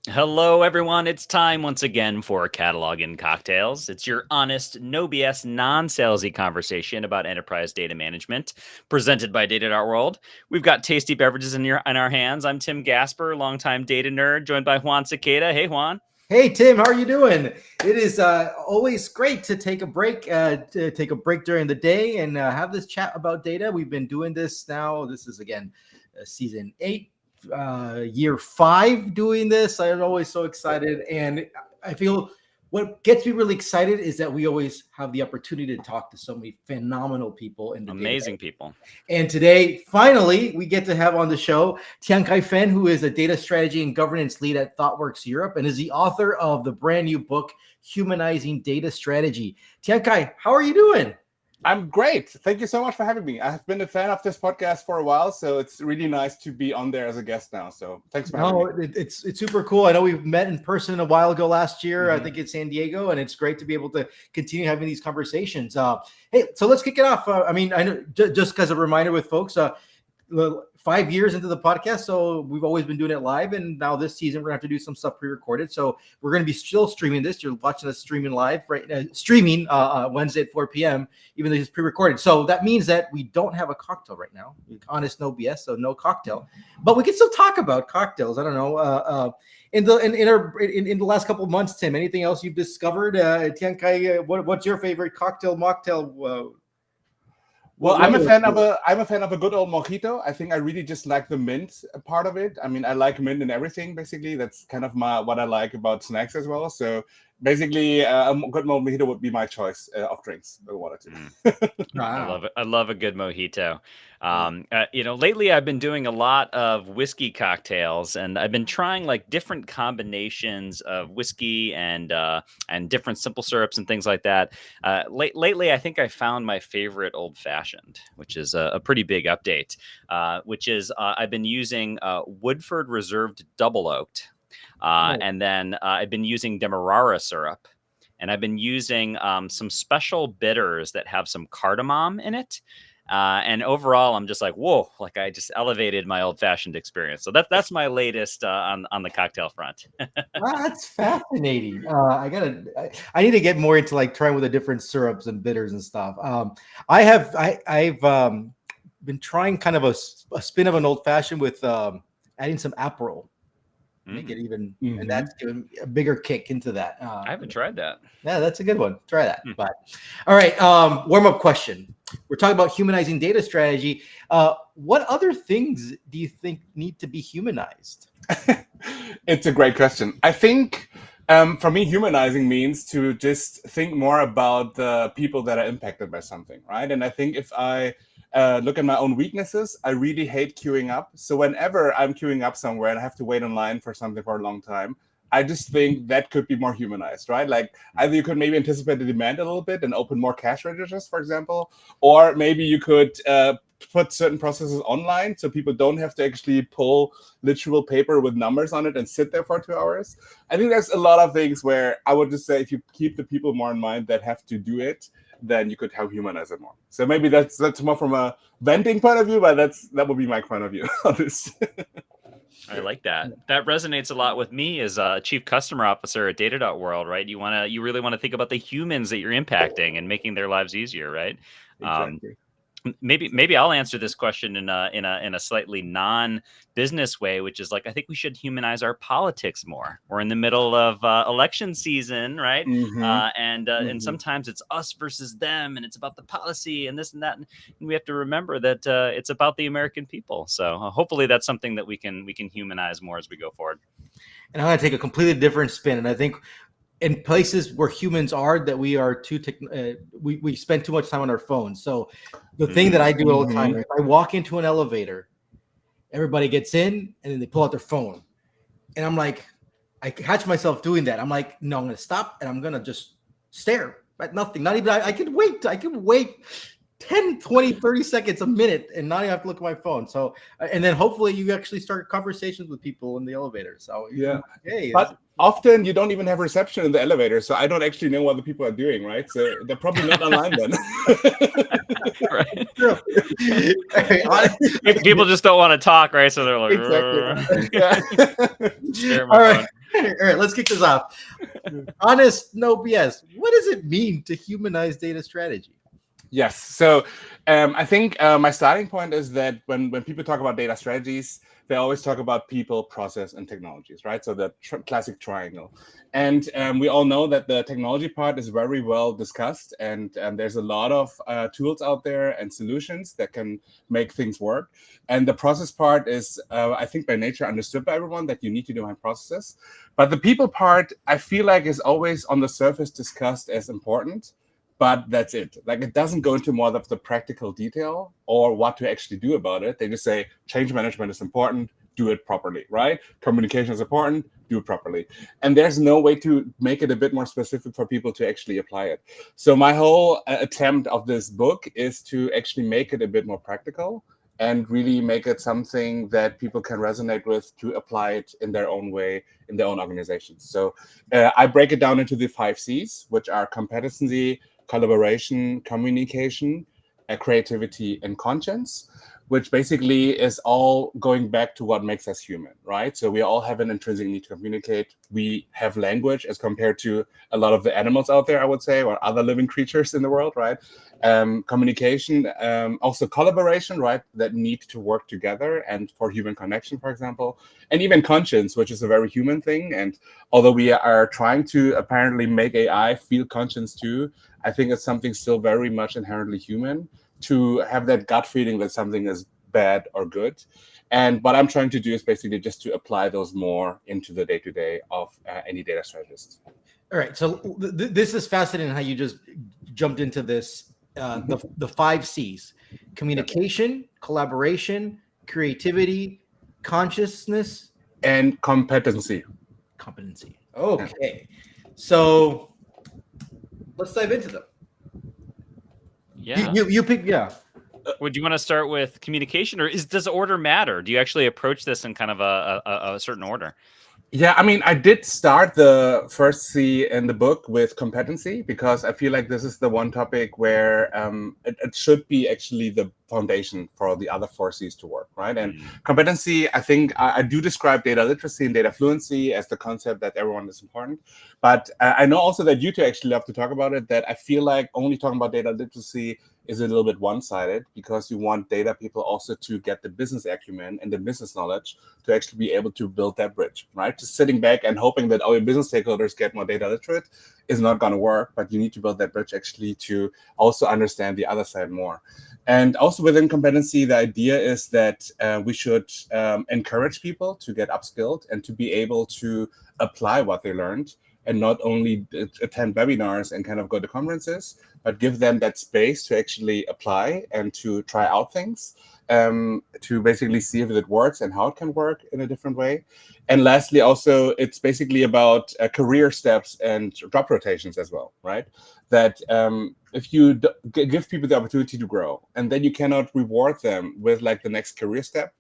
Hello, everyone. It's time once again for Catalog and Cocktails. It's your honest, no BS, non salesy conversation about enterprise data management presented by Data.World. We've got tasty beverages in our hands. I'm Tim Gasper, longtime data nerd, joined by Juan Cicada. Hey, Juan. Hey Tim, how are you doing? It is always great to take a break during the day and have this chat about data. We've been doing this now. This is again season 8, year 5 doing this. I'm always so excited, and I feel what gets me really excited is that we always have the opportunity to talk to so many phenomenal people in the Amazing data. people. And today, finally, we get to have on the show Tiankai Feng, who is a data strategy and governance lead at Thoughtworks Europe and is the author of the brand new book, Humanizing Data Strategy. Tiankai, how are you doing? I'm great. Thank you so much for having me. I have been a fan of this podcast for a while, so it's really nice to be on there as a guest now. So thanks for having me. It's super cool. I know we met in person a while ago last year, I think in San Diego, and it's great to be able to continue having these conversations. Hey, so let's kick it off. I know just as a reminder with folks, 5 years into the podcast, so we've always been doing it live, and now this season we're gonna have to do some stuff pre-recorded. So we're gonna be still streaming this. You're watching us streaming live, right? Wednesday at 4 p.m. Even though it's pre-recorded. So that means that we don't have a cocktail right now. Honest, no BS, so no cocktail. But we can still talk about cocktails. I don't know. In the last couple of months, Tim, anything else you've discovered? Tiankai, what's your favorite cocktail mocktail? Well, I'm a fan of a good old mojito. I think I really just like the mint part of it. I mean, I like mint in everything, basically. That's kind of what I like about snacks as well. So basically, a good mojito would be my choice of drinks. I wanted to. I love it. I love a good mojito. Lately I've been doing a lot of whiskey cocktails, and I've been trying like different combinations of whiskey and different simple syrups and things like that. Lately, I think I found my favorite old fashioned, which is a pretty big update. Which is I've been using Woodford Reserved Double Oaked, and then I've been using Demerara syrup. And I've been using some special bitters that have some cardamom in it. And overall, I'm just like, whoa, like I just elevated my old fashioned experience. So that's my latest on the cocktail front. That's fascinating. I need to get more into like trying with the different syrups and bitters and stuff. I've been trying kind of a spin of an old fashioned with adding some Aperol. Make it even, and that's giving a bigger kick into that. I haven't tried that. Yeah, that's a good one. Try that. But all right, warm-up question. We're talking about humanizing data strategy. What other things do you think need to be humanized? It's a great question. I think for me, humanizing means to just think more about the people that are impacted by something, right? And I think if I look at my own weaknesses, I really hate queuing up. So whenever I'm queuing up somewhere and I have to wait in line for something for a long time, I just think that could be more humanized, right? Like either you could maybe anticipate the demand a little bit and open more cash registers, for example, or maybe you could put certain processes online so people don't have to actually pull literal paper with numbers on it and sit there for 2 hours. I think there's a lot of things where I would just say if you keep the people more in mind that have to do it, then you could help humanize it more. So maybe that's more from a venting point of view, but that would be my point of view on this. I like that. That resonates a lot with me as a chief customer officer at Data.World, right? You really want to think about the humans that you're impacting and making their lives easier, right? Exactly. Maybe I'll answer this question in a slightly non-business way, which is like I think we should humanize our politics more. We're in the middle of election season, right? And sometimes it's us versus them, and it's about the policy and this and that, and we have to remember that it's about the American people. So hopefully that's something that we can humanize more as we go forward. And I'm going to take a completely different spin, and I think in places where humans are, that we are we spend too much time on our phones. So the thing that I do all the time, if I walk into an elevator, everybody gets in and then they pull out their phone. And I'm like, I catch myself doing that. I'm like, no, I'm going to stop and I'm going to just stare at nothing. Not even, I can wait 10, 20, 30 seconds, a minute, and not even have to look at my phone. So, and then hopefully you actually start conversations with people in the elevator. So yeah, but often you don't even have reception in the elevator, so I don't actually know what the people are doing, right? So they're probably not online then. Right. People just don't want to talk, right? So they're like, exactly. All right. All right, let's kick this off. Honest, no BS. What does it mean to humanize data strategy? Yes. So I think my starting point is that when people talk about data strategies, they always talk about people, process, and technologies, right? So the classic triangle. And we all know that the technology part is very well discussed, and there's a lot of tools out there and solutions that can make things work. And the process part is, I think, by nature understood by everyone that you need to define processes. But the people part, I feel like, is always on the surface discussed as important, but that's it. Like, it doesn't go into more of the practical detail or what to actually do about it. They just say change management is important, do it properly, right? Communication is important, do it properly. And there's no way to make it a bit more specific for people to actually apply it. So my whole attempt of this book is to actually make it a bit more practical and really make it something that people can resonate with to apply it in their own way, in their own organizations. So I break it down into the 5 C's, which are competency, collaboration, communication, creativity, and conscience, which basically is all going back to what makes us human, right? So we all have an intrinsic need to communicate. We have language as compared to a lot of the animals out there, I would say, or other living creatures in the world, right? Communication, also collaboration, right? That need to work together, and for human connection, for example, and even conscience, which is a very human thing. And although we are trying to apparently make AI feel conscience too, I think it's something still very much inherently human to have that gut feeling that something is bad or good. And what I'm trying to do is basically just to apply those more into the day-to-day of any data strategist. All right, so this is fascinating how you just jumped into this. The 5 C's: communication, collaboration, creativity, consciousness, And competency. competency. Okay, so let's dive into them. Yeah. You pick. Yeah. Would you want to start with communication, or does order matter? Do you actually approach this in kind of a certain order? Yeah, I mean, I did start the first C in the book with competency because I feel like this is the one topic where it should be actually the foundation for the other 4 C's to work, right? And competency, I think I do describe data literacy and data fluency as the concept that everyone is important. But I know also that you two actually love to talk about it, that I feel like only talking about data literacy is a little bit one-sided because you want data people also to get the business acumen and the business knowledge to actually be able to build that bridge, right? Just sitting back and hoping that all your business stakeholders get more data literate is not going to work, but you need to build that bridge actually to also understand the other side more. And also within competency, the idea is that we should encourage people to get upskilled and to be able to apply what they learned, and not only attend webinars and kind of go to conferences, but give them that space to actually apply and to try out things, to basically see if it works and how it can work in a different way. And lastly, also, it's basically about career steps and job rotations as well, right? That if you give people the opportunity to grow, and then you cannot reward them with like the next career step,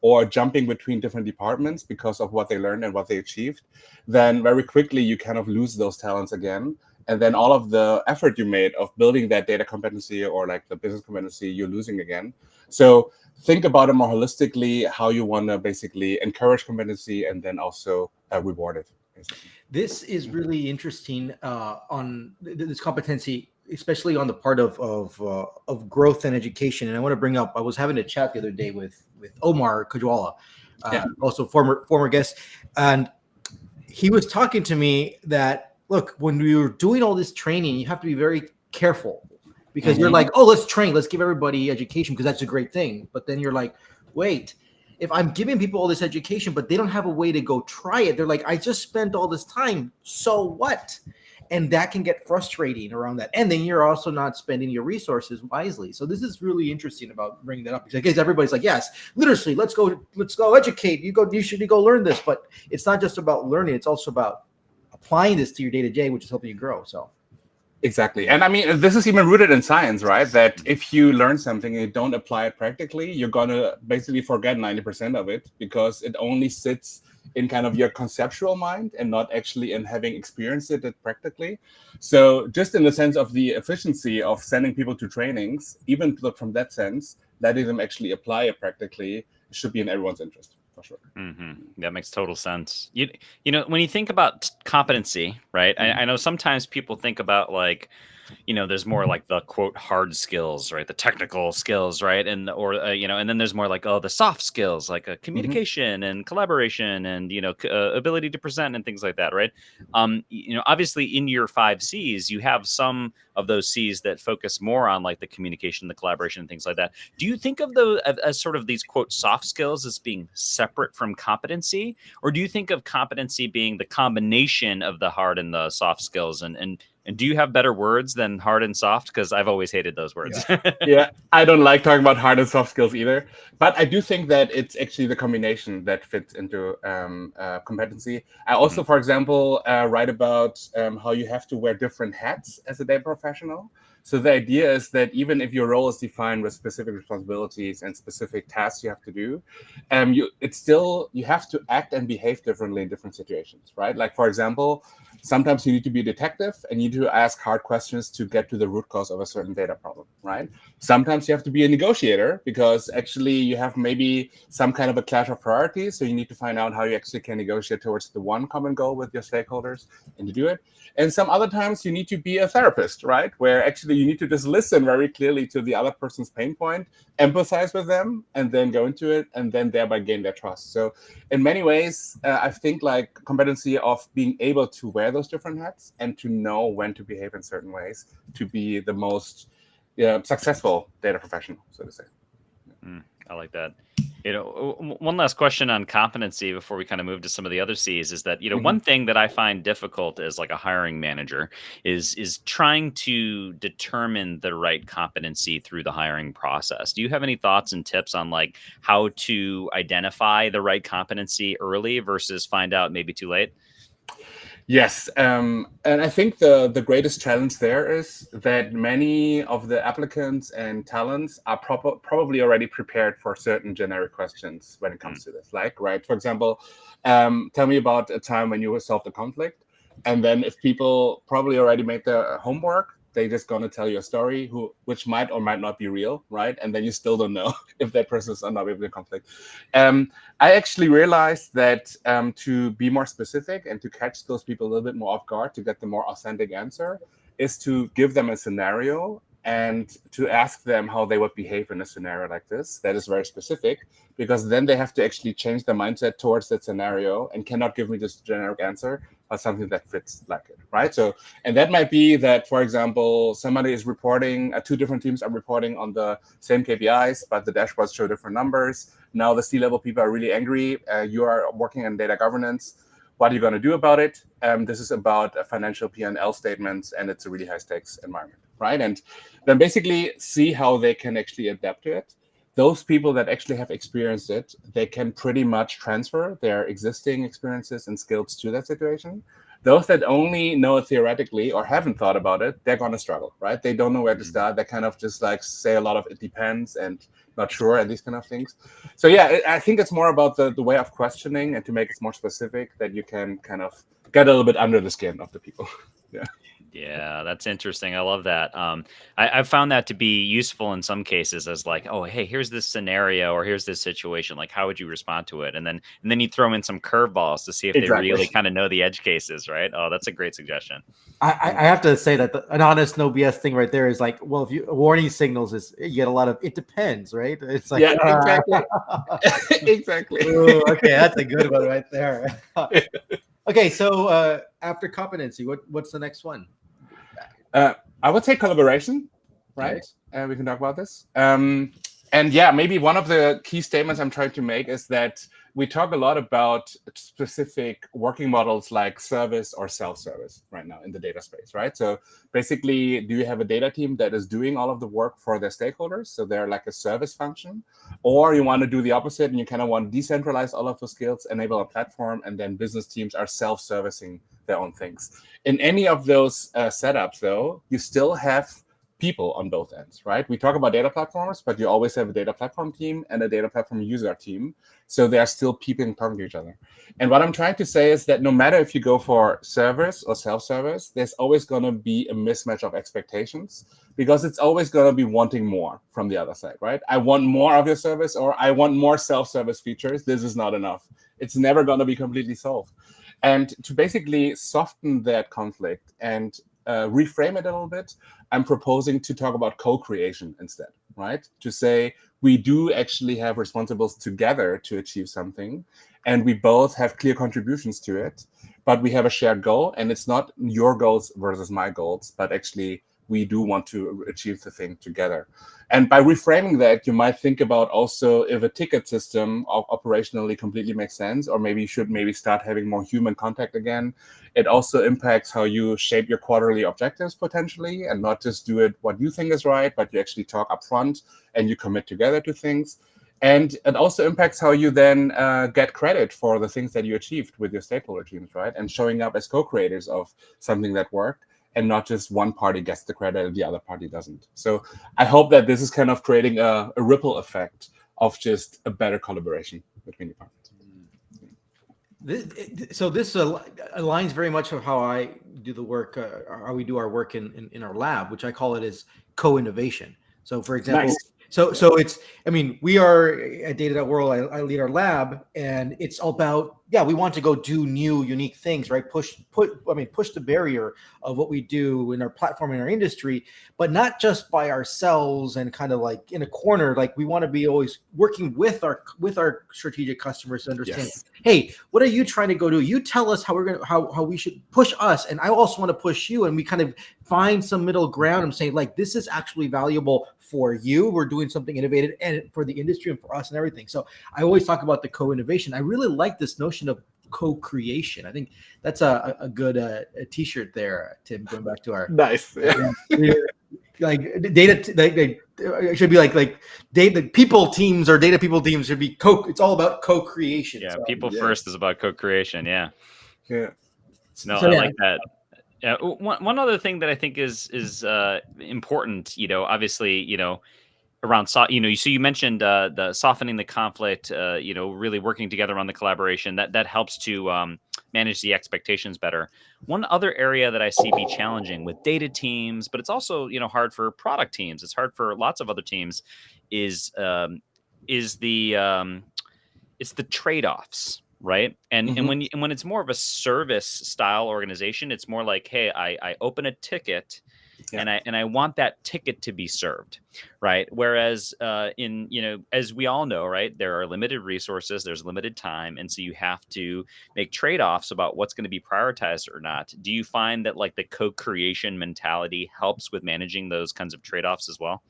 or jumping between different departments because of what they learned and what they achieved, then very quickly you kind of lose those talents again. And then all of the effort you made of building that data competency or like the business competency, you're losing again. So think about it more holistically, how you want to basically encourage competency and then also reward it. Basically. This is really interesting on this competency, especially on the part of growth and education. And I want to bring up, I was having a chat the other day with Omar Kajwala, also former guest, and he was talking to me that, look, when you're doing all this training, you have to be very careful because you're like, oh, let's train, let's give everybody education because that's a great thing. But then you're like, wait, if I'm giving people all this education, but they don't have a way to go try it, they're like, I just spent all this time, so what? And that can get frustrating around that. And then you're also not spending your resources wisely. So this is really interesting about bringing that up because everybody's like, yes, literacy, let's go educate. You should go learn this. But it's not just about learning. It's also about applying this to your day-to-day, which is helping you grow. So exactly. And I mean, this is even rooted in science, right? That if you learn something and you don't apply it practically, you're going to basically forget 90% of it because it only sits in kind of your conceptual mind and not actually in having experienced it practically. So just in the sense of the efficiency of sending people to trainings, even from that sense, letting them actually apply it practically should be in everyone's interest. for sure. That makes total sense. When you think about competency, right? I know sometimes people think about like, there's more like the quote hard skills, right? The technical skills, right? And then there's more like, oh, the soft skills, like communication and collaboration and, ability to present and things like that, right? Obviously in your 5 Cs, you have some of those Cs that focus more on like the communication, the collaboration and things like that. Do you think of those as sort of these quote soft skills as being separate from competency? Or do you think of competency being the combination of the hard and the soft skills? And do you have better words than hard and soft? Because I've always hated those words. Yeah, I don't like talking about hard and soft skills either. But I do think that it's actually the combination that fits into competency. I also, for example, write about how you have to wear different hats as a data professional. So the idea is that even if your role is defined with specific responsibilities and specific tasks you have to do, you have to act and behave differently in different situations, right? Like, for example, sometimes you need to be a detective and you need to ask hard questions to get to the root cause of a certain data problem, right? Sometimes you have to be a negotiator because actually you have maybe some kind of a clash of priorities. So you need to find out how you actually can negotiate towards the one common goal with your stakeholders and to do it. And some other times you need to be a therapist, right? Where actually you need to just listen very clearly to the other person's pain point, empathize with them, and then go into it, and then thereby gain their trust. So in many ways, I think like competency of being able to wear those different hats and to know when to behave in certain ways to be the most successful data professional, so to say. I like that. One last question on competency before we kind of move to some of the other C's is that, one thing that I find difficult as like a hiring manager is trying to determine the right competency through the hiring process. Do you have any thoughts and tips on like how to identify the right competency early versus find out maybe too late? Yes, and I think the greatest challenge there is that many of the applicants and talents are probably already prepared for certain generic questions when it comes to this. Like, right, for example, tell me about a time when you solved a conflict. And then if people probably already made their homework, they're just going to tell you a story which might or might not be real, right? And then you still don't know if that person is or not in a conflict. I actually realized that to be more specific and to catch those people a little bit more off guard, to get the more authentic answer, is to give them a scenario and to ask them how they would behave in a scenario like this. That is very specific, because then they have to actually change their mindset towards that scenario and cannot give me this generic answer, but something that fits like it, right? So, and that might be that, for example, somebody is reporting, 2 different teams are reporting on the same KPIs, but the dashboards show different numbers. Now the C-level people are really angry. You are working in data governance. What are you going to do about it? This is about financial P&L statements, and it's a really high stakes environment, right? And then basically see how they can actually adapt to it. Those people that actually have experienced it, they can pretty much transfer their existing experiences and skills to that situation. Those that only know it theoretically or haven't thought about it, they're going to struggle, right? They don't know where to start. They kind of just like say a lot of it depends and not sure and these kind of things. So yeah, I think it's more about the way of questioning and to make it more specific that you can kind of get a little bit under the skin of the people. Yeah. Yeah, that's interesting. I love that. I've found that to be useful in some cases as like, oh, hey, here's this scenario or here's this situation. Like, how would you respond to it? And then you throw in some curveballs to see if they really kind of know the edge cases, right? Oh, that's a great suggestion. I have to say that an honest, no BS thing right there is like, well, if you warning signals is you get a lot of it depends, right? It's like exactly. Exactly. Ooh, okay, that's a good one right there. Okay, so after competency, what's the next one? I would say collaboration, right? Okay. We can talk about this. And yeah, maybe one of the key statements I'm trying to make is that we talk a lot about specific working models like service or self-service right now in the data space, right? So basically, do you have a data team that is doing all of the work for their stakeholders? So they're like a service function, or you want to do the opposite and you kind of want to decentralize all of those skills, enable a platform, and then business teams are self-servicing their own things. In any of those setups, though, you still have people on both ends, right? We talk about data platforms, but you always have a data platform team and a data platform user team. So they are still people talking to each other. And what I'm trying to say is that no matter if you go for service or self-service, there's always going to be a mismatch of expectations, because it's always going to be wanting more from the other side, right? I want more of your service, or I want more self-service features. This is not enough. It's never going to be completely solved. And to basically soften that conflict and reframe it a little bit, I'm proposing to talk about co-creation instead, right? To say we do actually have responsibles together to achieve something, and we both have clear contributions to it, but we have a shared goal, and it's not your goals versus my goals, but actually we do want to achieve the thing together. And by reframing that, you might think about also if a ticket system operationally completely makes sense, or maybe you should start having more human contact again. It also impacts how you shape your quarterly objectives potentially, and not just do it what you think is right, but you actually talk upfront and you commit together to things. And it also impacts how you then get credit for the things that you achieved with your stakeholder teams, right? And showing up as co-creators of something that worked, and not just one party gets the credit and the other party doesn't. So I hope that this is kind of creating a ripple effect of just a better collaboration between departments. So this aligns very much with how I do the work, how we do our work in our lab, which I call it as co-innovation. So for example, Nice. So it's, I mean, we are at Data.World, I lead our lab, and it's all about, we want to go do new, unique things, right? Push the barrier of what we do in our platform, in our industry, but not just by ourselves and kind of like in a corner. Like, we want to be always working with our strategic customers to understand, Yes. hey, what are you trying to go do? You tell us how we should push us, and I also want to push you, and we kind of find some middle ground and say, like, this is actually valuable for you. We're doing something innovative and for the industry and for us and everything. So I always talk about the co-innovation. I really like this notion of co-creation. I think that's a good a t-shirt there, Tim, going back to our nice. like data, it should be like data people teams or data people teams should be it's all about co-creation. Yeah, so, people first is about co-creation. Yeah. No, I like that. Yeah. One other thing that I think is important, obviously, around, so you mentioned the softening the conflict, really working together on the collaboration that helps to manage the expectations better. One other area that I see be challenging with data teams, but it's also hard for product teams. It's hard for lots of other teams. Is the it's the trade-offs, right? And when it's more of a service style organization, it's more like, hey, I open a ticket, and I want that ticket to be served, right? Whereas as we all know, right, there are limited resources, there's limited time, and so you have to make trade-offs about what's going to be prioritized or not. Do you find that like the co-creation mentality helps with managing those kinds of trade-offs as well?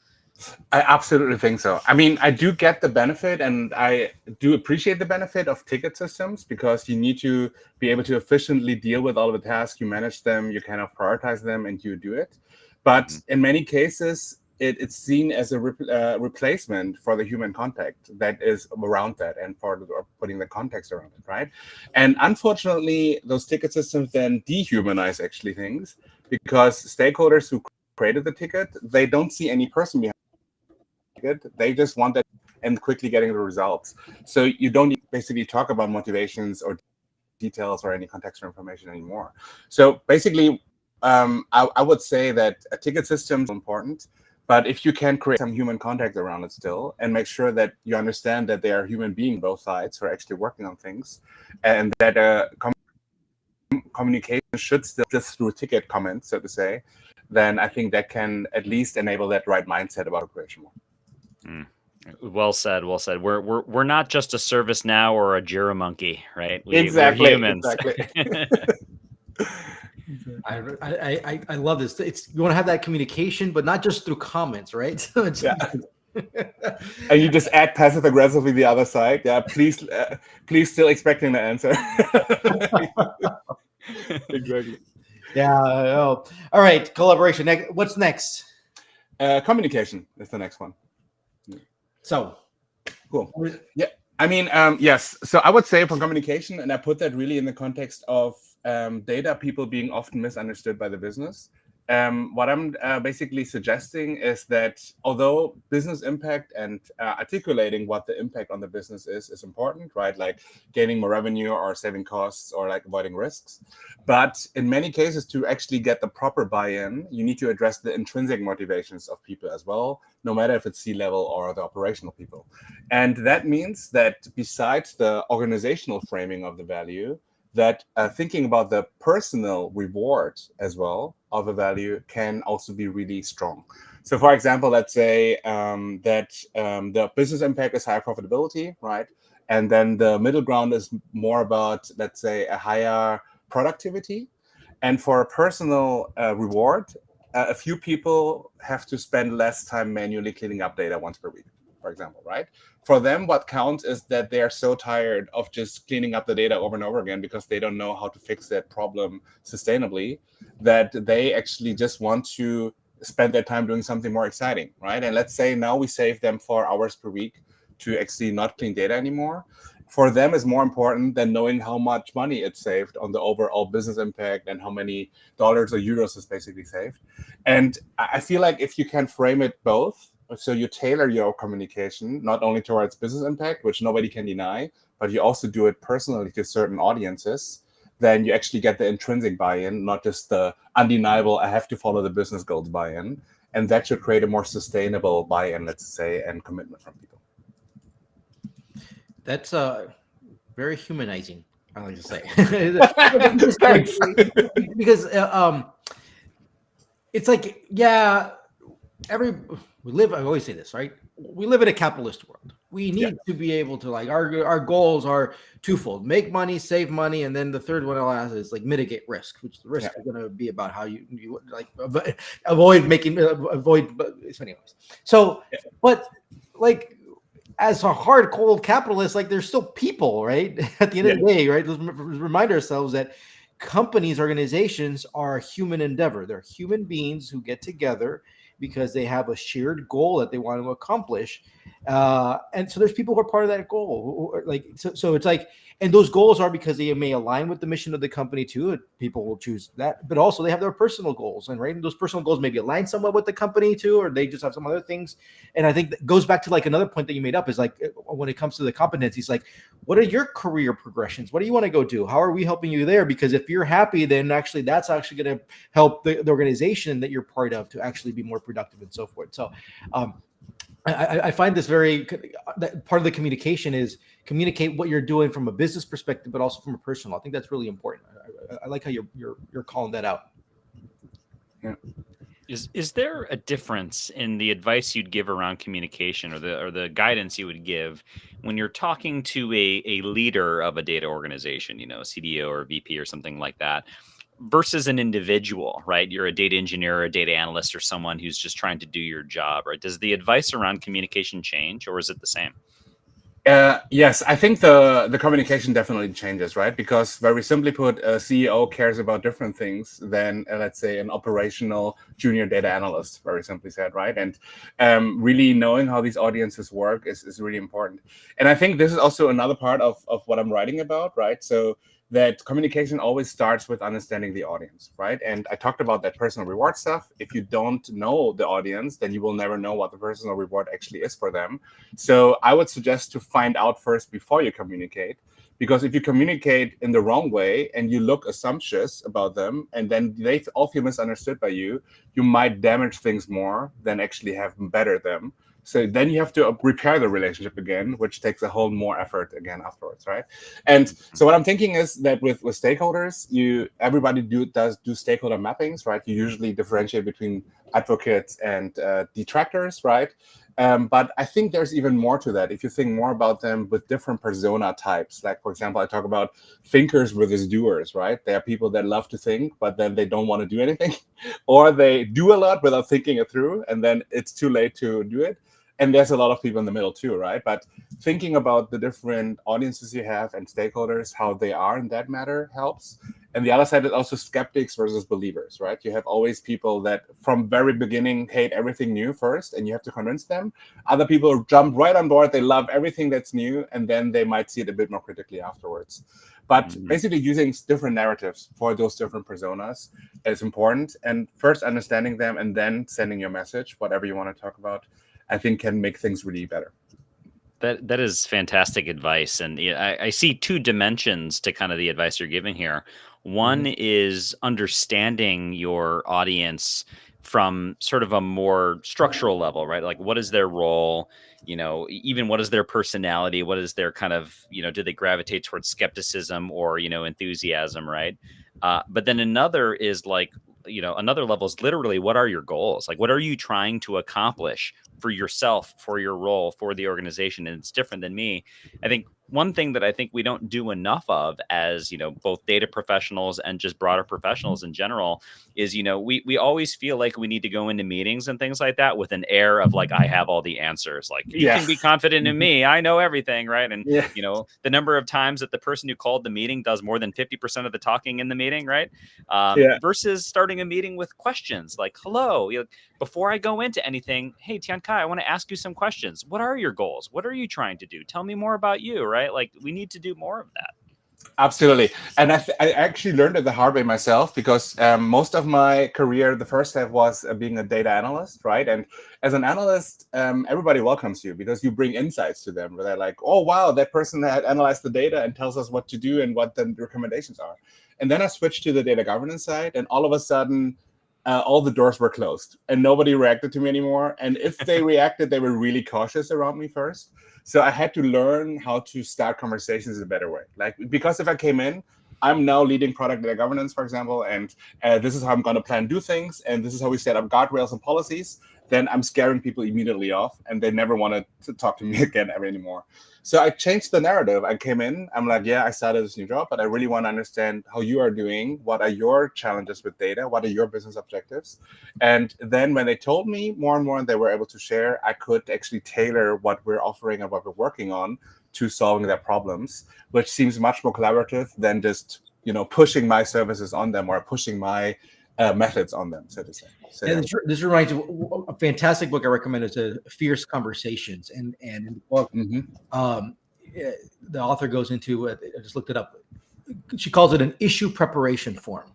I absolutely think so. I mean, I do get the benefit, and I do appreciate the benefit of ticket systems, because you need to be able to efficiently deal with all of the tasks. You manage them, you kind of prioritize them, and you do it. But in many cases, it's seen as a replacement for the human contact that is around that, and for putting the context around it, right? And unfortunately, those ticket systems then dehumanize actually things, because stakeholders who created the ticket, they don't see any person behind it. They just want that and quickly getting the results. So you don't basically talk about motivations or details or any contextual information anymore. So basically, I would say that a ticket system is important, but if you can create some human contact around it still, and make sure that you understand that they are human beings, both sides, who are actually working on things, and that communication should still just through ticket comments, so to say, then I think that can at least enable that right mindset about creation more. Well said. Well said. We're not just a ServiceNow or a Jira monkey, right? We're Exactly. humans. Exactly. I love this. You want to have that communication, but not just through comments, right? So it's, and you just add passive aggressively the other side. Yeah, please still expecting the answer. Exactly. Yeah. Oh. All right. Collaboration. What's next? Communication is the next one. So cool. Yeah. I mean, yes. So I would say for communication, and I put that really in the context of data people being often misunderstood by the business, what I'm basically suggesting is that although business impact and articulating what the impact on the business is important, right? Like gaining more revenue or saving costs or like avoiding risks. But in many cases, to actually get the proper buy-in, you need to address the intrinsic motivations of people as well, no matter if it's C-level or the operational people. And that means that besides the organizational framing of the value, that thinking about the personal reward as well of a value can also be really strong. So, for example, let's say that the business impact is higher profitability, right? And then the middle ground is more about, let's say, a higher productivity. And for a personal reward, a few people have to spend less time manually cleaning up data once per week, for example, right? For them, what counts is that they are so tired of just cleaning up the data over and over again because they don't know how to fix that problem sustainably, that they actually just want to spend their time doing something more exciting, right? And let's say now we save them 4 hours per week to actually not clean data anymore. For them, is more important than knowing how much money it's saved on the overall business impact and how many dollars or euros is basically saved. And I feel like if you can frame it both, so you tailor your communication not only towards business impact, which nobody can deny, but you also do it personally to certain audiences, then you actually get the intrinsic buy-in, not just the undeniable, I have to follow the business goals buy-in. And that should create a more sustainable buy-in, let's say, and commitment from people. That's very humanizing, I like to say. Thanks. Because it's like, yeah, we live, I always say this, right? We live in a capitalist world. We need to be able to, like, our goals are twofold: make money, save money, and then the third one I'll ask is like mitigate risk, which the risk is going to be about how you like avoid so anyways. So but like, as a hard cold capitalist, like, there's still people, right? At the end of the day, right? Let's remind ourselves that companies, organizations are a human endeavor. They're human beings who get together because they have a shared goal that they want to accomplish. And so there's people who are part of that goal. So it's like, and those goals are because they may align with the mission of the company too. People will choose that, but also they have their personal goals, and right, and those personal goals maybe align somewhat with the company too, or they just have some other things. And I think that goes back to like another point that you made up is like, when it comes to the competencies, like, what are your career progressions? What do you want to go do? How are we helping you there? Because if you're happy, then actually that's actually going to help the organization that you're part of to actually be more productive and so forth. So I find this very part of the communication is communicate what you're doing from a business perspective, but also from a personal. I think that's really important. I like how you're calling that out. Yeah. Is there a difference in the advice you'd give around communication, or the guidance you would give when you're talking to a leader of a data organization, a CDO or VP or something like that, versus an individual, right? You're a data engineer or a data analyst or someone who's just trying to do your job, right? Does the advice around communication change, or is it the same? Yes, I think the communication definitely changes, right? Because very simply put, a CEO cares about different things than, let's say, an operational junior data analyst, very simply said, right? And really knowing how these audiences work is really important. And I think this is also another part of what I'm writing about, right? So that communication always starts with understanding the audience, right? And I talked about that personal reward stuff. If you don't know the audience, then you will never know what the personal reward actually is for them. So I would suggest to find out first before you communicate, because if you communicate in the wrong way and you look assumptuous about them, and then they all feel misunderstood by you, you might damage things more than actually have bettered them. So then you have to repair the relationship again, which takes a whole more effort again afterwards, right? And so what I'm thinking is that with stakeholders, everybody does stakeholder mappings, right? You usually differentiate between advocates and detractors, right? But I think there's even more to that. If you think more about them with different persona types, like, for example, I talk about thinkers versus doers, right? There are people that love to think, but then they don't want to do anything, or they do a lot without thinking it through, and then it's too late to do it. And there's a lot of people in the middle too, right? But thinking about the different audiences you have and stakeholders, how they are in that matter helps. And the other side is also skeptics versus believers, right? You have always people that from very beginning hate everything new first, and you have to convince them. Other people jump right on board. They love everything that's new, and then they might see it a bit more critically afterwards. But basically using different narratives for those different personas is important. And first understanding them and then sending your message, whatever you want to talk about, I think can make things really better. That is fantastic advice, and I see two dimensions to kind of the advice you're giving here. One is understanding your audience from sort of a more structural level, right? Like, what is their role? Even what is their personality? What is their kind of, do they gravitate towards skepticism or enthusiasm, right? But then another is like, another level is literally, what are your goals? Like, what are you trying to accomplish for yourself, for your role, for the organization? And it's different than me. I think one thing that I think we don't do enough of as, both data professionals and just broader professionals in general is, we always feel like we need to go into meetings and things like that with an air of like, I have all the answers. Like, you can be confident in me. I know everything. Right. And, Yeah. the number of times that the person who called the meeting does more than 50% of the talking in the meeting. Right. Versus starting a meeting with questions like, hello, before I go into anything, hey, Tiankai, I want to ask you some questions. What are your goals? What are you trying to do? Tell me more about you, right? Like, we need to do more of that. Absolutely. And I actually learned it the hard way myself because most of my career, the first step was being a data analyst, right? And as an analyst, everybody welcomes you because you bring insights to them where they're like, oh, wow, that person had analyzed the data and tells us what to do and what the recommendations are. And then I switched to the data governance side, and all of a sudden, all the doors were closed and nobody reacted to me anymore. And if they reacted, they were really cautious around me first. So I had to learn how to start conversations in a better way. Like, because if I came in, I'm now leading product data governance, for example, and this is how I'm going to plan do things, and this is how we set up guardrails and policies, then I'm scaring people immediately off, and they never want to talk to me again ever anymore. So I changed the narrative. I came in, I'm like, yeah, I started this new job, but I really want to understand how you are doing. What are your challenges with data? What are your business objectives? And then when they told me more and more and they were able to share, I could actually tailor what we're offering and what we're working on to solving their problems, which seems much more collaborative than just, pushing my services on them or pushing my methods on them, so to say. So, yeah. This reminds me of a fantastic book I recommend. It's a Fierce Conversations, and in the book, the author goes into I just looked it up. She calls it an issue preparation form.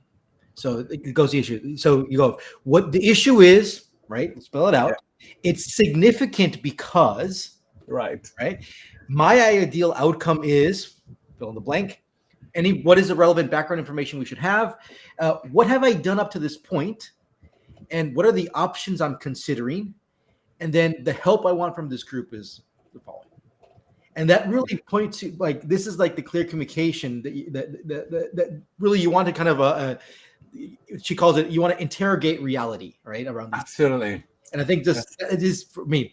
So it goes the issue. So you go, what the issue is, right? Spell it out. Yeah. It's significant because, right. My ideal outcome is fill in the blank. What is the relevant background information we should have? What have I done up to this point? And what are the options I'm considering? And then the help I want from this group is the following. And that really points to like, this is like the clear communication that really you want to kind of, she calls it, you want to interrogate reality, right? Around these. Absolutely. And I think this it is for me,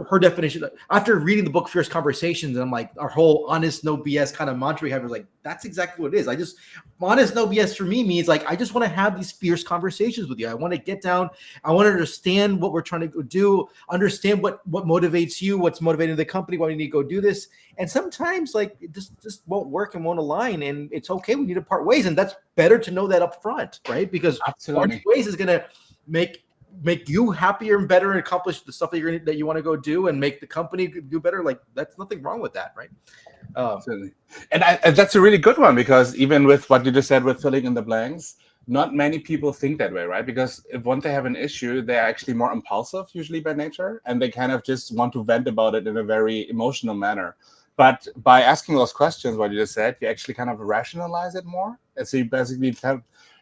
her definition. After reading the book Fierce Conversations, and I'm like, our whole honest, no BS kind of mantra we have is like, that's exactly what it is. Honest, no BS for me means like, I just want to have these fierce conversations with you. I want to get down. I want to understand what we're trying to do, understand what motivates you, what's motivating the company, why we need to go do this. And sometimes like it just won't work and won't align, and it's okay. We need to part ways, and that's better to know that up front, right? Because parting ways is going to make you happier and better and accomplish the stuff that you want to go do and make the company do better. Like, that's nothing wrong with that, right? And that's a really good one, because even with what you just said with filling in the blanks, not many people think that way, right? Because if once they have an issue, they're actually more impulsive usually by nature, and they kind of just want to vent about it in a very emotional manner. But by asking those questions, what you just said, you actually kind of rationalize it more. And so you basically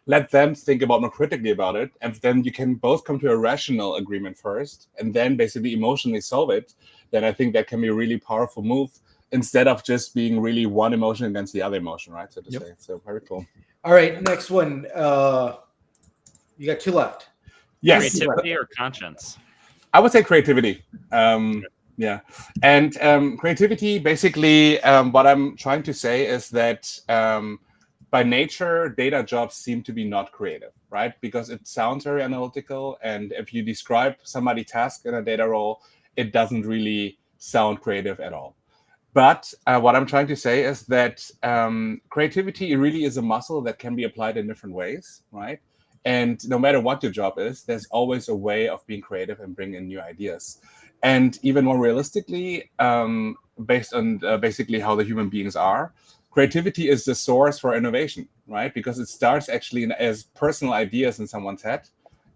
let them think about more critically about it, and then you can both come to a rational agreement first, and then basically emotionally solve it. Then I think that can be a really powerful move, instead of just being really one emotion against the other emotion, right? So to say. So very cool. All right, next one. You got two left. Yes. Creativity or conscience? I would say creativity. Yeah. And creativity, basically, what I'm trying to say is that by nature, data jobs seem to be not creative, right? Because it sounds very analytical. And if you describe somebody's task in a data role, it doesn't really sound creative at all. But what I'm trying to say is that creativity really is a muscle that can be applied in different ways, right? And no matter what your job is, there's always a way of being creative and bring in new ideas. And even more realistically, based on basically how the human beings are, creativity is the source for innovation, right? Because it starts actually as personal ideas in someone's head,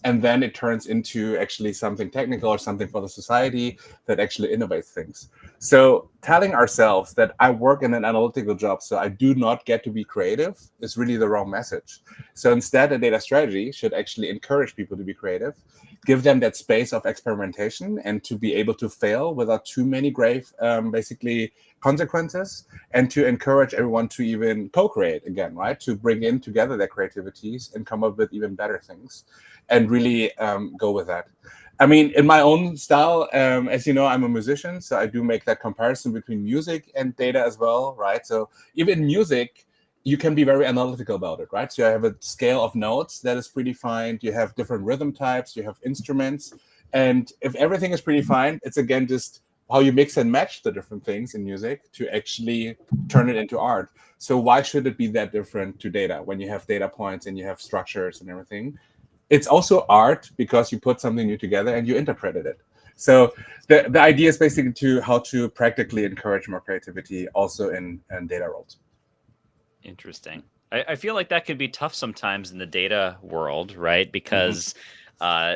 and then it turns into actually something technical or something for the society that actually innovates things. So telling ourselves that I work in an analytical job, so I do not get to be creative, is really the wrong message. So instead, a data strategy should actually encourage people to be creative, give them that space of experimentation and to be able to fail without too many grave, basically, consequences, and to encourage everyone to even co-create again, right? To bring in together their creativities and come up with even better things and really go with that. I mean, in my own style, as you know, I'm a musician, so I do make that comparison between music and data as well, right? So even in music, you can be very analytical about it, right? So you have a scale of notes that is predefined. You have different rhythm types. You have instruments, and if everything is predefined, it's again just how you mix and match the different things in music to actually turn it into art. So why should it be that different to data when you have data points and you have structures and everything? It's also art because you put something new together and you interpreted it. So the idea is basically to how to practically encourage more creativity also in data roles. Interesting. I feel like that could be tough sometimes in the data world, right? Mm-hmm. Because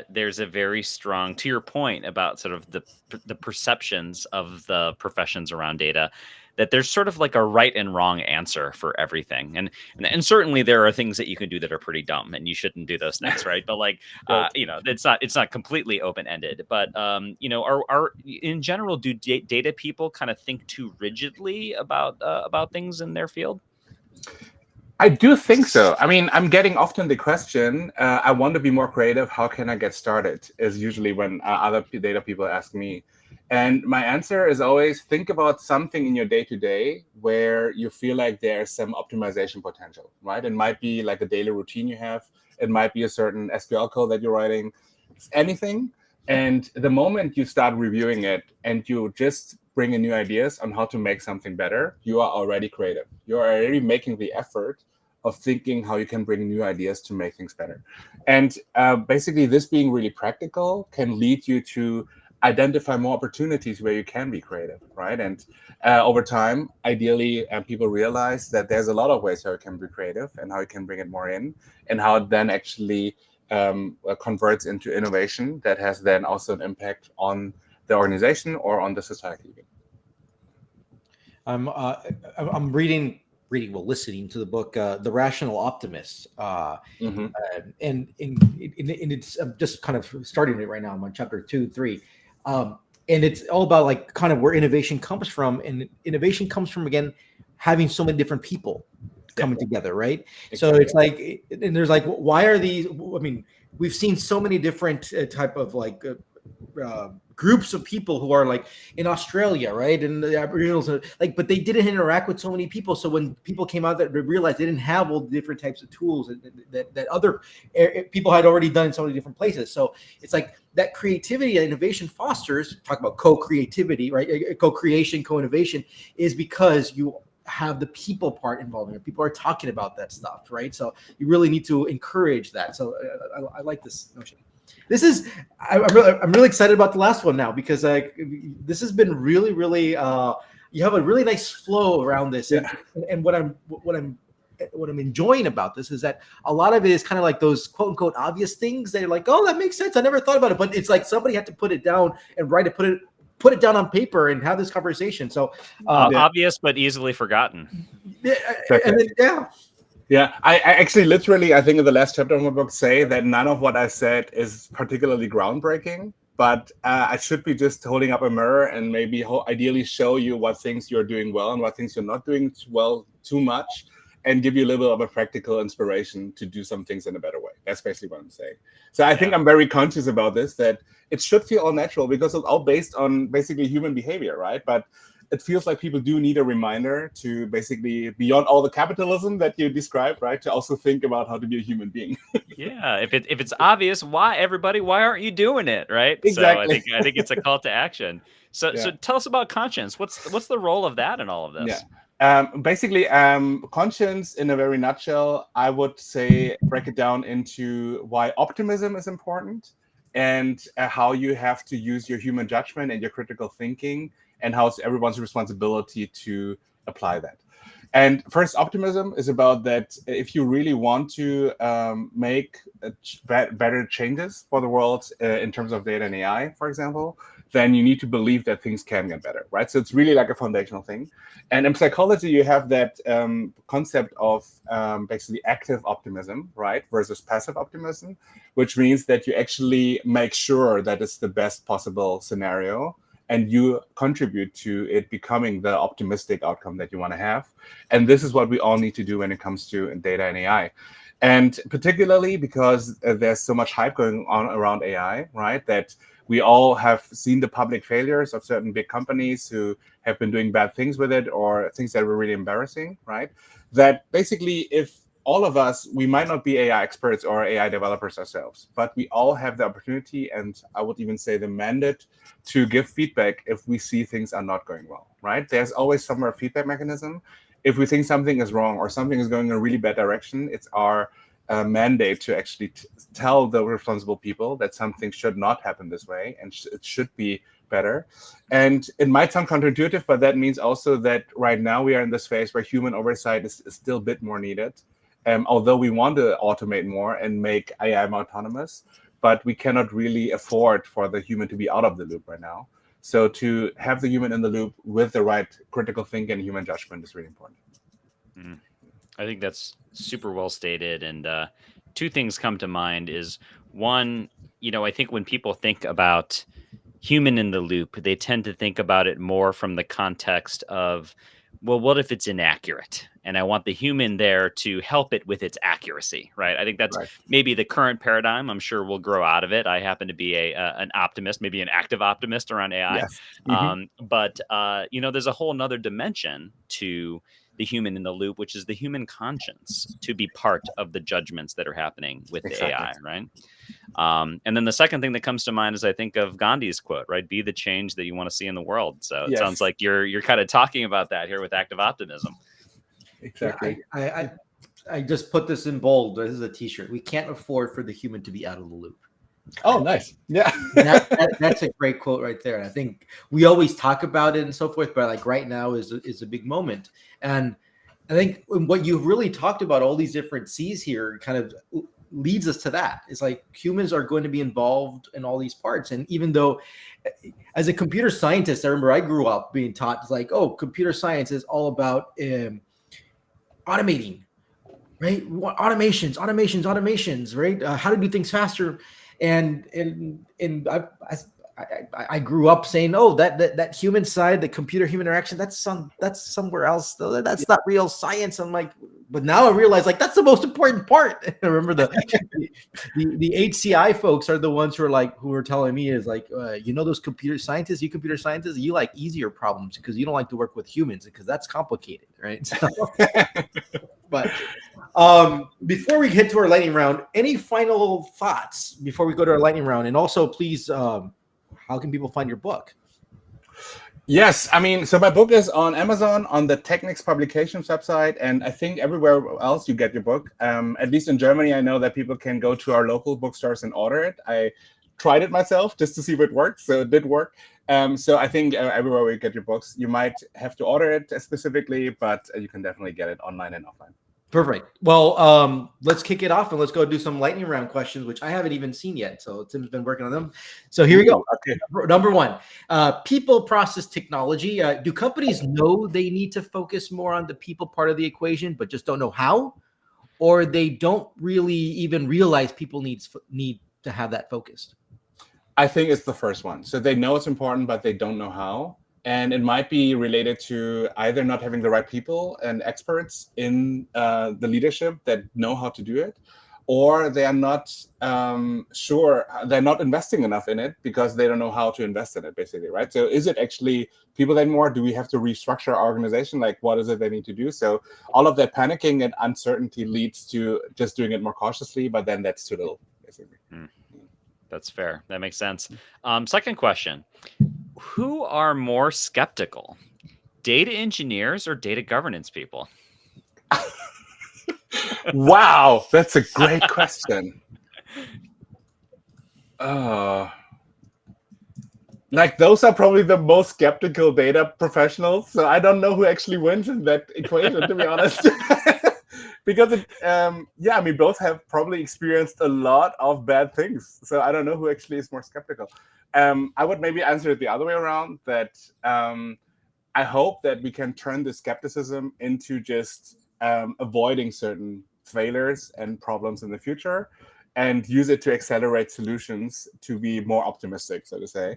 there's a very strong, to your point about sort of the perceptions of the professions around data, that there's sort of like a right and wrong answer for everything, and certainly there are things that you can do that are pretty dumb, and you shouldn't do those things, right? But like, Right. it's not completely open ended, but are in general, do data people kind of think too rigidly about things in their field? I do think so. I mean, I'm getting often the question, I want to be more creative. How can I get started? Is usually when other data people ask me. And my answer is always think about something in your day to day where you feel like there's some optimization potential, right? It might be like a daily routine you have, it might be a certain SQL code that you're writing, it's anything. And the moment you start reviewing it and you just bring in new ideas on how to make something better, you are already creative. You're already making the effort of thinking how you can bring new ideas to make things better. And basically, this being really practical can lead you to identify more opportunities where you can be creative, right? And over time, ideally, people realize that there's a lot of ways how you can be creative and how you can bring it more in, and how it then actually converts into innovation that has then also an impact on the organization or on the society. I'm listening to the book The Rational Optimist, Mm-hmm. and it's I'm just kind of starting it right now. I'm on chapter 2, 3, and it's all about like kind of where innovation comes from, and innovation comes from again having so many different people Yeah, coming together, right? So exactly. it's like, and there's like, why are these? I mean, we've seen so many different type of like groups of people who are like in Australia, right? And the Aboriginals, like, but they didn't interact with so many people. So when people came out, that they realized they didn't have all the different types of tools that other people had already done in so many different places. So it's like that creativity and innovation fosters. Talk about co-creativity, right? Co-creation, co-innovation is because you have the people part involved in it. People are talking about that stuff, right? So you really need to encourage that. So I like this notion. This is I'm really excited about the last one now because this has been really you have a really nice flow around this, Yeah. and what I'm enjoying about this is that a lot of it is kind of like those quote unquote obvious things that are like, oh, that makes sense, I never thought about it, but it's like somebody had to put it down and put it down on paper and have this conversation. So Obvious but easily forgotten. yeah, Exactly. and then, yeah. Yeah, I actually literally, I think in the last chapter of my book say that none of what I said is particularly groundbreaking, but I should be just holding up a mirror and maybe ideally show you what things you're doing well and what things you're not doing well too much, and give you a little bit of a practical inspiration to do some things in a better way. That's basically what I'm saying. So I think I'm very conscious about this, that it should feel all natural because it's all based on basically human behavior, right? But it feels like people do need a reminder to basically, beyond all the capitalism that you described, right, to also think about how to be a human being. Yeah, if it's obvious, why aren't you doing it, right? So Exactly. I think it's a call to action. So Yeah. tell us about conscience. What's the role of that in all of Yeah. this? Basically, conscience, in a very nutshell, I would say break it down into why optimism is important, and how you have to use your human judgment and your critical thinking, and how it's everyone's responsibility to apply that. And first, optimism is about that if you really want to make better changes for the world in terms of data and AI, for example, then you need to believe that things can get better, right? So it's really like a foundational thing. And in psychology, you have that concept of basically active optimism, right, versus passive optimism, which means that you actually make sure that it's the best possible scenario, and you contribute to it becoming the optimistic outcome that you want to have. And this is what we all need to do when it comes to data and AI. And particularly because there's so much hype going on around AI, right, that we all have seen the public failures of certain big companies who have been doing bad things with it, or things that were really embarrassing, right? That basically, if all of us, we might not be AI experts or AI developers ourselves, but we all have the opportunity, and I would even say the mandate, to give feedback if we see things are not going well, right? There's always somewhere a feedback mechanism. If we think something is wrong or something is going in a really bad direction, it's our mandate to actually tell the responsible people that something should not happen this way, and it should be better. And it might sound counterintuitive, but that means also that right now we are in this phase where human oversight is still a bit more needed. Although we want to automate more and make AI more autonomous, but we cannot really afford for the human to be out of the loop right now. So to have the human in the loop with the right critical thinking and human judgment is really important. Mm. I think that's super well stated. And two things come to mind is one, I think when people think about human in the loop, they tend to think about it more from the context of, well, what if it's inaccurate? And I want the human there to help it with its accuracy, right? I think that's Right. maybe the current paradigm. I'm sure we'll grow out of it. I happen to be an optimist, maybe an active optimist around AI. Yes. Mm-hmm. But there's a whole nother dimension to the human in the loop, which is the human conscience to be part of the judgments that are happening with the Exactly. AI, right? And then the second thing that comes to mind is I think of Gandhi's quote, right? Be the change that you want to see in the world. So it sounds Yes. like you're kind of talking about that here with active optimism. Exactly. Yeah, I just put this in bold. This is a T-shirt. We can't afford for the human to be out of the loop. Oh, nice. Yeah. That's a great quote right there. And I think we always talk about it and so forth, but like right now is a big moment. And I think what you really talked about, all these different C's here, kind of leads us to that. It's like humans are going to be involved in all these parts. And even though, as a computer scientist, I remember I grew up being taught, it's like, oh, computer science is all about automating, right? Automations, right? How to do things faster. And I grew up saying, oh, that human side, the computer human interaction, that's somewhere else. That's not real science. I'm like, but now I realize like that's the most important part. I remember the HCI folks are the ones who are telling me is like, those computer scientists, you like easier problems because you don't like to work with humans because that's complicated, right? So, but before we get to our lightning round, any final thoughts before we go to our lightning round? And also, please, how can people find your book? Yes, I mean, so my book is on Amazon, on the Technics Publications website, and I think everywhere else you get your book. At least in Germany, I know that people can go to our local bookstores and order it. I tried it myself just to see if it works, so it did work. So I think everywhere we get your books, you might have to order it specifically, but you can definitely get it online and offline. Perfect. Well, let's kick it off and let's go do some lightning round questions, which I haven't even seen yet. So Tim's been working on them. So here we go. Okay. Number one, people, process, technology. Do companies know they need to focus more on the people part of the equation, but just don't know how? Or they don't really even realize people need to have that focused? I think it's the first one. So they know it's important, but they don't know how. And it might be related to either not having the right people and experts in the leadership that know how to do it, or they are not sure, they're not investing enough in it because they don't know how to invest in it, basically, right? So is it actually people anymore? Do we have to restructure our organization? Like, what is it they need to do? So all of that panicking and uncertainty leads to just doing it more cautiously, but then that's too little, basically. That's fair. That makes sense. Second question. Who are more skeptical, data engineers or data governance people? Wow, that's a great question. Like, those are probably the most skeptical data professionals. So I don't know who actually wins in that equation, to be honest. Because I mean, both have probably experienced a lot of bad things. So I don't know who actually is more skeptical. I would maybe answer it the other way around, that I hope that we can turn the skepticism into just avoiding certain failures and problems in the future, and use it to accelerate solutions to be more optimistic, so to say.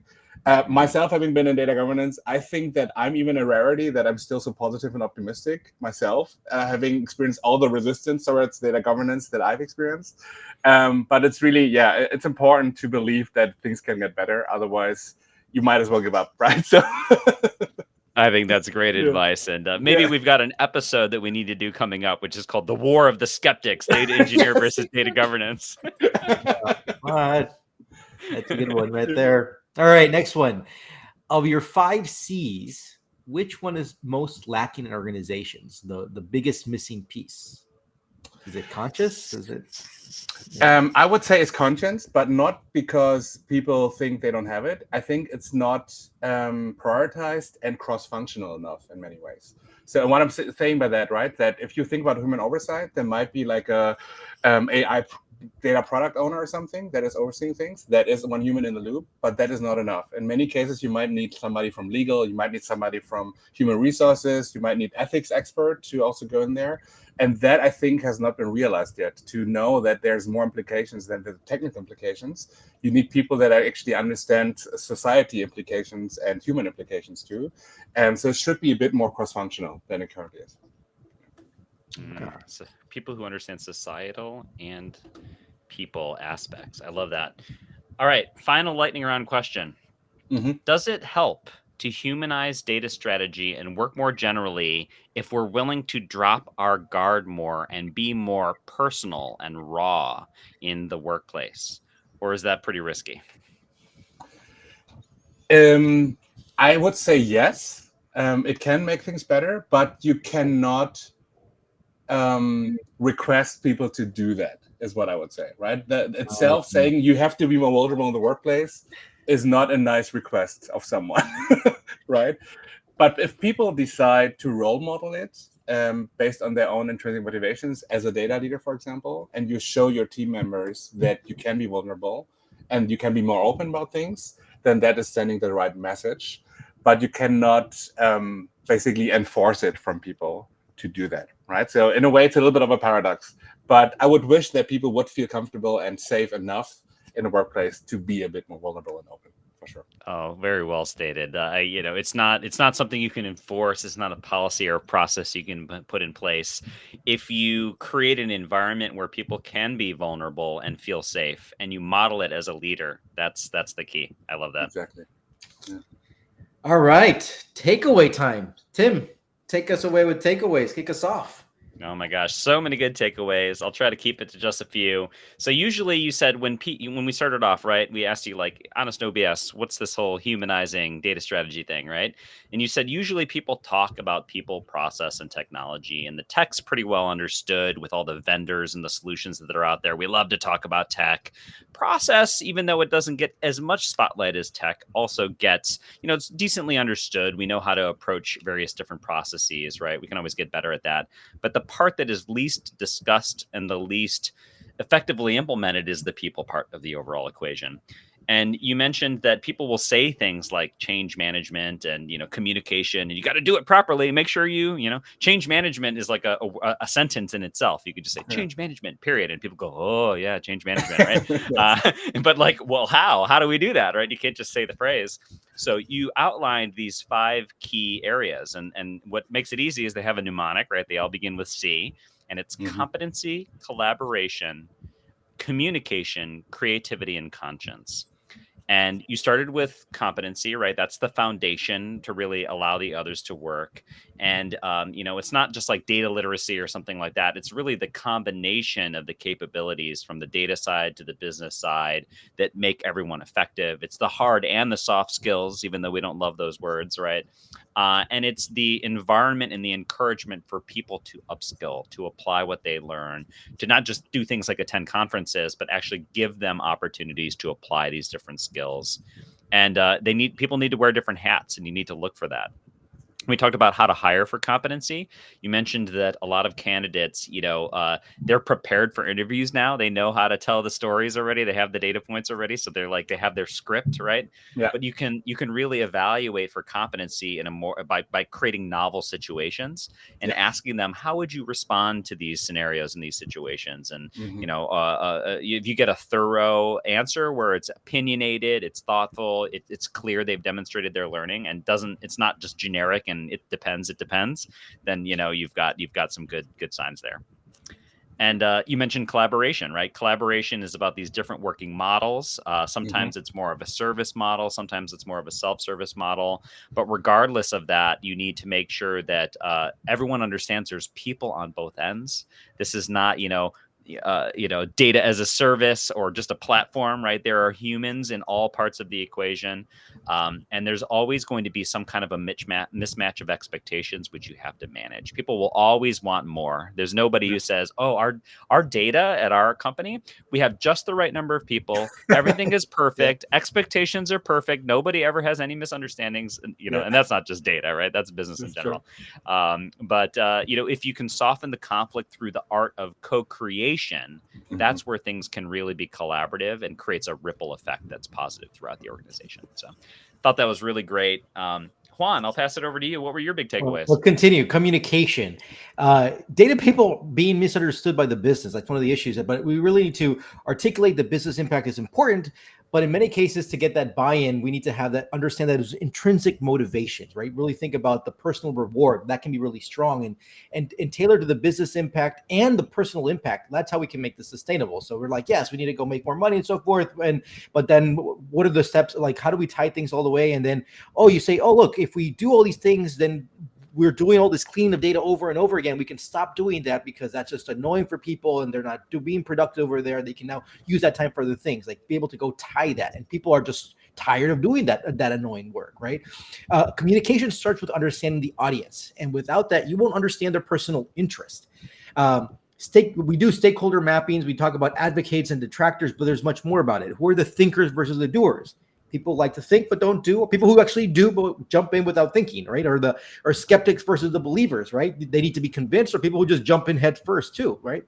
Myself, having been in data governance, I think that I'm even a rarity that I'm still so positive and optimistic myself, having experienced all the resistance towards data governance that I've experienced. But it's really, it's important to believe that things can get better. Otherwise, you might as well give up, right? So I think that's great advice. And maybe we've got an episode that we need to do coming up, which is called The War of the Skeptics, data engineer versus data governance. That's a good one right there. All right, next one. Of your 5 C's, which one is most lacking in organizations? The biggest missing piece? Is it conscious? Is it? I would say it's conscience, but not because people think they don't have it. I think it's not prioritized and cross-functional enough in many ways. So what I'm saying by that, right, that if you think about human oversight, there might be like a AI data product owner or something that is overseeing things. That is one human in the loop, but that is not enough. In many cases, you might need somebody from legal, you might need somebody from human resources, you might need ethics expert to also go in there. And that, I think, has not been realized yet, to know that there's more implications than the technical implications. You need people that actually understand society implications and human implications too. And so it should be a bit more cross-functional than it currently is. So people who understand societal and people aspects. I love that. All right, final lightning round question. Does it help to humanize data strategy and work more generally if we're willing to drop our guard more and be more personal and raw in the workplace? Or is that pretty risky? I would say yes. It can make things better, but you cannot request people to do that, is what I would say, right? That itself saying you have to be more vulnerable in the workplace is not a nice request of someone, right? But if people decide to role model it based on their own intrinsic motivations, as a data leader, for example, and you show your team members that you can be vulnerable and you can be more open about things, then that is sending the right message. But you cannot basically enforce it from people to do that, right? So in a way, it's a little bit of a paradox. But I would wish that people would feel comfortable and safe enough in the workplace to be a bit more vulnerable and open. For sure. Oh, very well stated. It's not something you can enforce. It's not a policy or a process you can put in place. If you create an environment where people can be vulnerable and feel safe, and you model it as a leader, that's the key. I love that. Exactly. Yeah. All right, takeaway time. Tim, take us away with takeaways. Kick us off. Oh my gosh, so many good takeaways. I'll try to keep it to just a few. So usually you said when we started off, right, we asked you like, honest no BS, what's this whole humanizing data strategy thing, right? And you said usually people talk about people, process, and technology, and the tech's pretty well understood with all the vendors and the solutions that are out there. We love to talk about tech. Process, even though it doesn't get as much spotlight as tech, also gets, it's decently understood. We know how to approach various different processes, right? We can always get better at that. But the part that is least discussed and the least effectively implemented is the people part of the overall equation. And you mentioned that people will say things like change management and, communication, and you got to do it properly. Make sure change management is like a sentence in itself. You could just say change management, period. And people go, oh yeah, change management, right? Yes. But like, well, how do we do that, right? You can't just say the phrase. So you outlined these 5 key areas, and what makes it easy is they have a mnemonic, right? They all begin with C, and it's competency, collaboration, communication, creativity, and conscience. And you started with competency, right? That's the foundation to really allow the others to work. And, it's not just like data literacy or something like that. It's really the combination of the capabilities from the data side to the business side that make everyone effective. It's the hard and the soft skills, even though we don't love those words, right? And it's the environment and the encouragement for people to upskill, to apply what they learn, to not just do things like attend conferences, but actually give them opportunities to apply these different skills. And people need to wear different hats, and you need to look for that. We talked about how to hire for competency. You mentioned that a lot of candidates, they're prepared for interviews now. They know how to tell the stories already. They have the data points already, so they have their script, right? Yeah. But you can really evaluate for competency in a more by creating novel situations and asking them, how would you respond to these scenarios in these situations? And if you get a thorough answer where it's opinionated, it's thoughtful, it's clear they've demonstrated their learning, and it's not just generic and it depends, then you've got some good signs there. And you mentioned collaboration, right? Collaboration is about these different working models. Sometimes it's more of a service model, sometimes it's more of a self-service model. But regardless of that, you need to make sure that everyone understands there's people on both ends. This is not, data as a service or just a platform, right? There are humans in all parts of the equation. And there's always going to be some kind of a mismatch of expectations, which you have to manage. People will always want more. There's nobody who says, oh, our data at our company, we have just the right number of people. Everything is perfect. Expectations are perfect. Nobody ever has any misunderstandings, and that's not just data, right? That's business in general. But if you can soften the conflict through the art of co-creation, that's where things can really be collaborative and creates a ripple effect that's positive throughout the organization. So thought that was really great. Juan, I'll pass it over to you. What were your big takeaways? We'll continue. Communication. Data people being misunderstood by the business. That's one of the issues. But we really need to articulate the business impact is important. But in many cases, to get that buy-in, we need to understand that there's intrinsic motivations, right? Really think about the personal reward. That can be really strong and tailored to the business impact and the personal impact. That's how we can make this sustainable. So we're like, yes, we need to go make more money and so forth. But then what are the steps? Like, how do we tie things all the way? And then, you say, look, if we do all these things, then we're doing all this cleaning of data over and over again. We can stop doing that because that's just annoying for people and they're not being productive over there. They can now use that time for other things, like be able to go tie that. And people are just tired of doing that annoying work, right? Communication starts with understanding the audience. And without that, you won't understand their personal interest. We do stakeholder mappings. We talk about advocates and detractors, but there's much more about it. Who are the thinkers versus the doers? People like to think but don't do, or people who actually do but jump in without thinking, right? Or skeptics versus the believers, right? They need to be convinced, or people who just jump in head first too, right?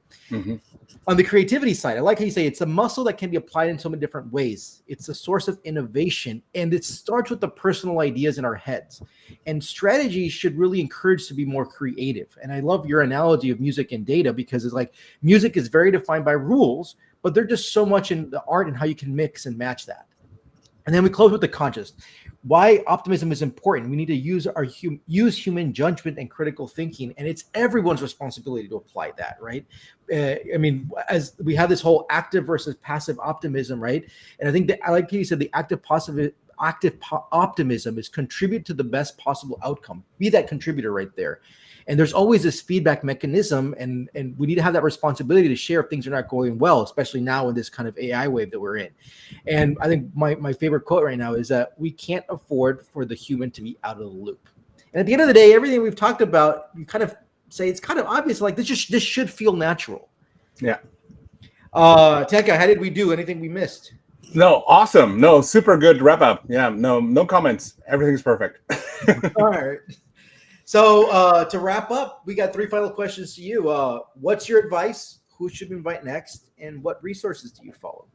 On the creativity side, I like how you say it's a muscle that can be applied in so many different ways. It's a source of innovation, and it starts with the personal ideas in our heads. And strategy should really encourage to be more creative. And I love your analogy of music and data, because it's like music is very defined by rules, but there's just so much in the art and how you can mix and match that. And then we close with the conscious. Why optimism is important. We need to use human judgment and critical thinking, and it's everyone's responsibility to apply that, right? As we have this whole active versus passive optimism, right? And I think that, I like how you said, the active optimism is contribute to the best possible outcome. Be that contributor right there. And there's always this feedback mechanism, and we need to have that responsibility to share if things are not going well, especially now in this kind of AI wave that we're in. And I think my favorite quote right now is that we can't afford for the human to be out of the loop. And at the end of the day, everything we've talked about, you kind of say it's kind of obvious, like this should feel natural. Yeah. Tiankai, how did we do? Anything we missed? No, awesome. No, super good wrap up. Yeah, no comments. Everything's perfect. All right. So to wrap up, we got 3 final questions to you. What's your advice? Who should we invite next? And what resources do you follow?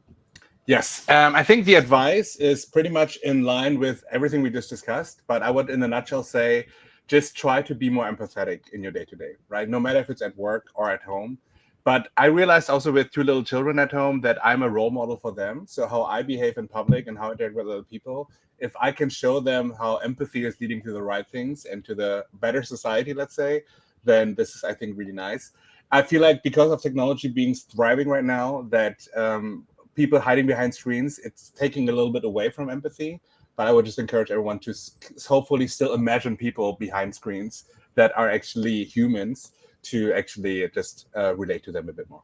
Yes, I think the advice is pretty much in line with everything we just discussed, but I would, in a nutshell, say just try to be more empathetic in your day-to-day, right? No matter if it's at work or at home. But I realized also with 2 little children at home that I'm a role model for them. So how I behave in public and how I interact with other people, if I can show them how empathy is leading to the right things and to the better society, let's say, then this is, I think, really nice. I feel like because of technology being thriving right now, that people hiding behind screens, it's taking a little bit away from empathy. But I would just encourage everyone to hopefully still imagine people behind screens that are actually humans, to actually just relate to them a bit more.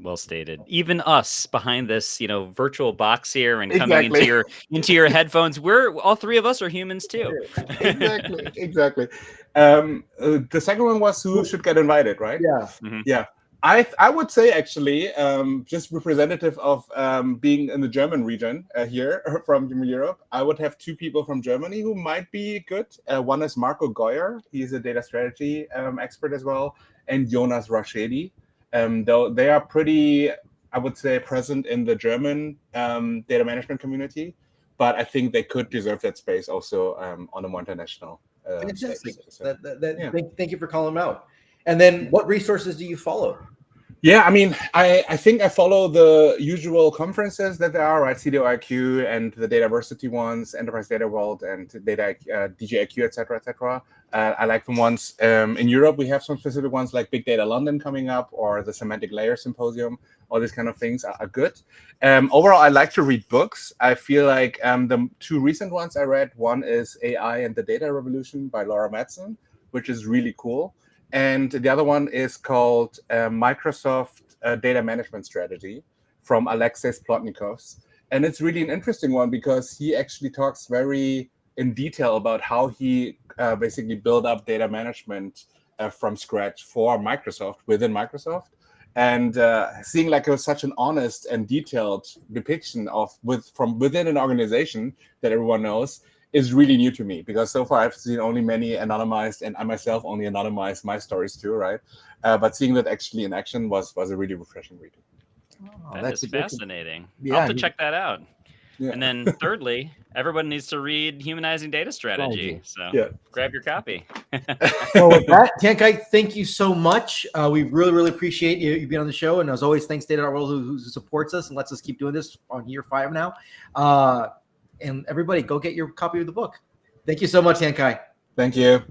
Well stated. Even us behind this, virtual box here and coming Exactly. into your headphones, we're all three of us are humans too. Exactly. The second one was who should get invited, right? Yeah. Mhm. Yeah. I would say actually, just representative of being in the German region here from Europe, I would have two people from Germany who might be good. One is Marco Geuer. He's a data strategy expert as well, and Jonas Raschedi. Though they are pretty, I would say, present in the German data management community, but I think they could deserve that space also on a more international Fantastic. stage. So, yeah. Thank you for calling them out. And then what resources do you follow? Yeah, I mean, I think I follow the usual conferences that there are, right? CDOIQ and the Dataversity ones, Enterprise Data World and Data DGIQ, etc., etc. I like the ones in Europe. We have some specific ones like Big Data London coming up, or the Semantic Layer Symposium. All these kind of things are good. Overall, I like to read books. I feel like the two recent ones I read, one is AI and the Data Revolution by Laura Madsen, which is really cool. And the other one is called Microsoft Data Management Strategy from Alexis Plotnikovs. And it's really an interesting one because he actually talks very in detail about how he basically built up data management from scratch for Microsoft, within Microsoft. And seeing like such an honest and detailed depiction of from within an organization that everyone knows is really new to me, because so far I've seen only many anonymized, and I myself only anonymized my stories too, right? But seeing that actually in action was a really refreshing read. Oh, That is fascinating. Yeah, I'll have to check that out. Yeah. And then thirdly, everyone needs to read Humanizing Data Strategy. So Yeah. grab your copy. Well, with that, Tiankai, thank you so much. We really, really appreciate you being on the show. And as always, thanks to Data World who supports us and lets us keep doing this on year 5 now. And everybody, go get your copy of the book. Thank you so much, Tiankai. Thank you.